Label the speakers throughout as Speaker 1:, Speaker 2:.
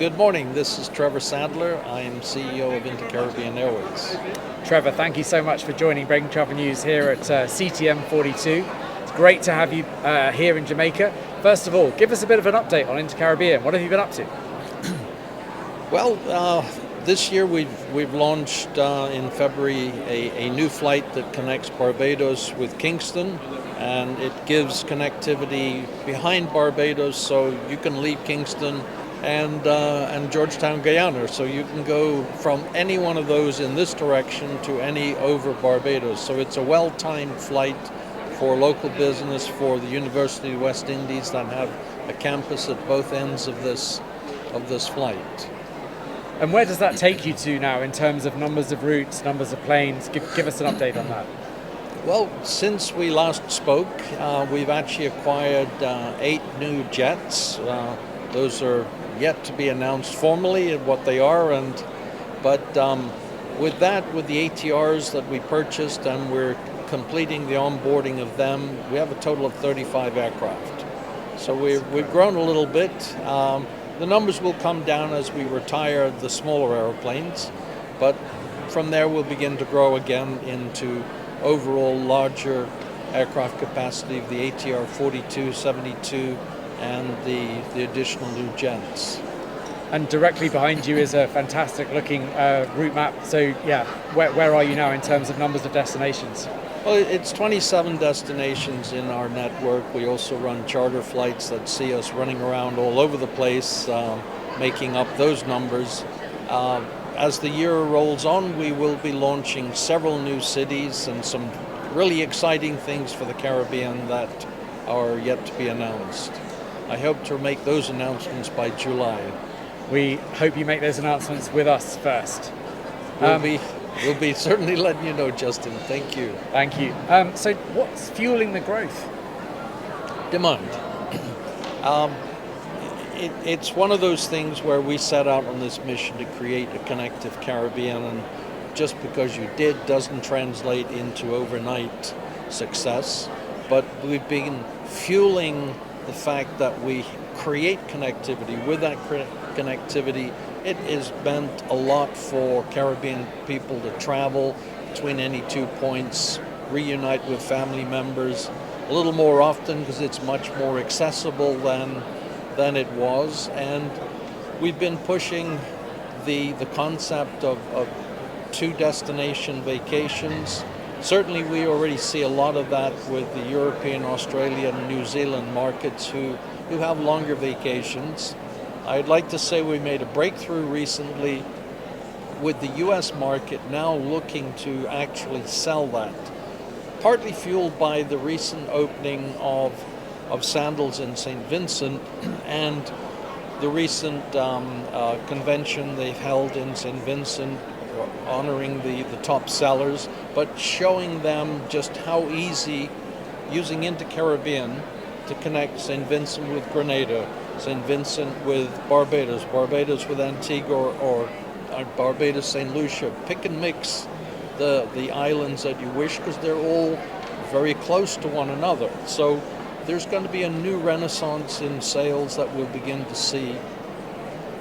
Speaker 1: Good morning, this is Trevor Sadler. I am CEO of InterCaribbean Airways.
Speaker 2: Trevor, thank you so much for joining Breaking Travel News here at CTM 42. It's great to have you here in Jamaica. First of all, give us a bit of an update on InterCaribbean. What have you been up to?
Speaker 1: Well, this year we've launched in February a new flight that connects Barbados with Kingston, and it gives connectivity behind Barbados, so you can leave Kingston and Georgetown, Guyana. So you can go from any one of those in this direction to any over Barbados. So it's a well-timed flight for local business, for the University of West Indies that have a campus at both ends of this flight.
Speaker 2: And where does that take you to now in terms of numbers of routes, numbers of planes? Give us an update on that.
Speaker 1: Well, since we last spoke, we've actually acquired 8 new jets. Those are yet to be announced formally what they are, but with the ATRs that we purchased, and we're completing the onboarding of them, we have a total of 35 aircraft. So we've grown a little bit. The numbers will come down as we retire the smaller airplanes, but from there we'll begin to grow again into overall larger aircraft capacity of the ATR 42, 72, and the additional new jets.
Speaker 2: And directly behind you is a fantastic looking route map. So yeah, where are you now in terms of numbers of destinations?
Speaker 1: Well, it's 27 destinations in our network. We also run charter flights that see us running around all over the place, making up those numbers. As the year rolls on, we will be launching several new cities and some really exciting things for the Caribbean that are yet to be announced. I hope to make those announcements by July.
Speaker 2: We hope you make those announcements with us first.
Speaker 1: We'll be certainly letting you know, Justin. Thank you.
Speaker 2: Thank you. So what's fueling the growth?
Speaker 1: Demand. It's one of those things where we set out on this mission to create a connective Caribbean, and just because you did doesn't translate into overnight success. But we've been fueling the fact that we create connectivity. With that connectivity, it has meant a lot for Caribbean people to travel between any 2 points, reunite with family members a little more often because it's much more accessible than it was. And we've been pushing the concept of 2 destination vacations. Certainly we already see a lot of that with the European, Australian, New Zealand markets who have longer vacations. I'd like to say we made a breakthrough recently with the US market now looking to actually sell that, partly fueled by the recent opening of Sandals in St. Vincent and the recent convention they've held in St. Vincent honoring the top sellers, but showing them just how easy using InterCaribbean to connect St. Vincent with Grenada, St. Vincent with Barbados, Barbados with Antigua, or Barbados, St. Lucia. Pick and mix the islands that you wish because they're all very close to one another. So there's going to be a new renaissance in sales that we'll begin to see,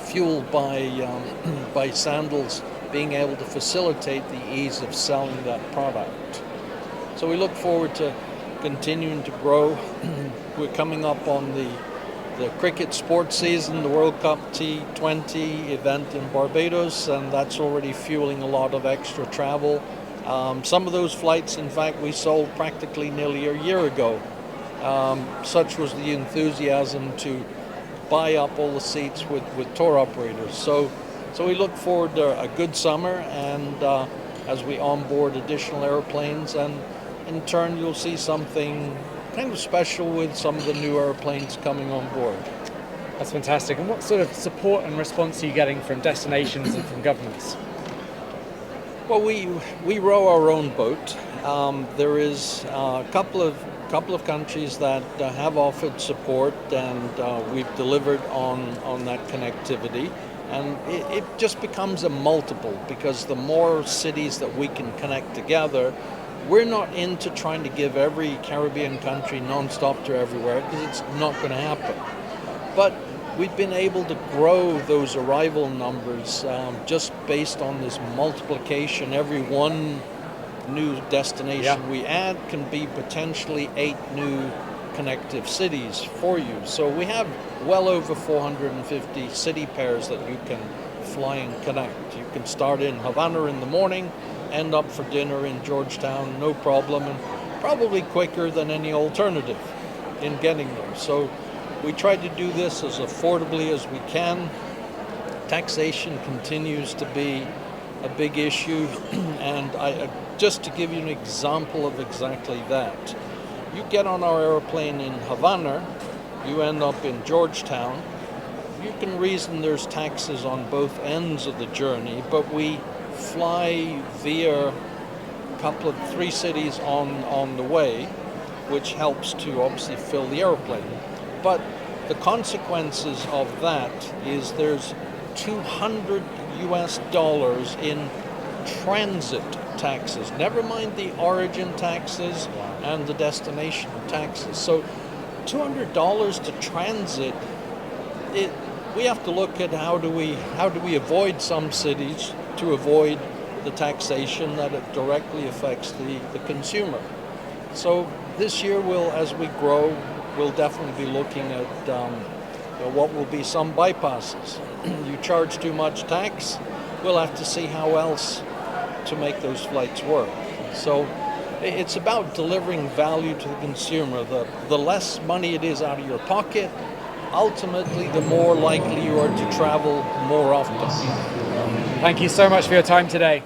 Speaker 1: fueled by Sandals being able to facilitate the ease of selling that product. So we look forward to continuing to grow. We're coming up on the cricket sports season, the World Cup T20 event in Barbados, and that's already fueling a lot of extra travel. Some of those flights, in fact, we sold practically nearly a year ago. Such was the enthusiasm to buy up all the seats with tour operators. So we look forward to a good summer, and as we onboard additional airplanes, and in turn you'll see something kind of special with some of the new airplanes coming on board.
Speaker 2: That's fantastic. And what sort of support and response are you getting from destinations and from governments?
Speaker 1: Well, we row our own boat. There is a couple of countries that have offered support, and we've delivered on that connectivity. And it just becomes a multiple, because the more cities that we can connect together, we're not into trying to give every Caribbean country non-stop to everywhere, because it's not going to happen. But we've been able to grow those arrival numbers just based on this multiplication. Every one new destination we add can be potentially 8 new connective cities for you. So we have well over 450 city pairs that you can fly and connect. You can start in Havana in the morning, end up for dinner in Georgetown, no problem, and probably quicker than any alternative in getting there. So we try to do this as affordably as we can. Taxation continues to be a big issue, and just to give you an example of exactly that, you get on our airplane in Havana, you end up in Georgetown. You can reason there's taxes on both ends of the journey, but we fly via a couple of 3 cities on the way, which helps to obviously fill the airplane. But the consequences of that is there's $200 in transit taxes, never mind the origin taxes and the destination taxes. So $200 to transit, we have to look at how do we avoid some cities to avoid the taxation that it directly affects the consumer. So this year, as we grow, we'll definitely be looking at what will be some bypasses. You charge too much tax, we'll have to see how else to make those flights work. So it's about delivering value to the consumer. The less money it is out of your pocket, ultimately the more likely you are to travel more often.
Speaker 2: Thank you so much for your time today.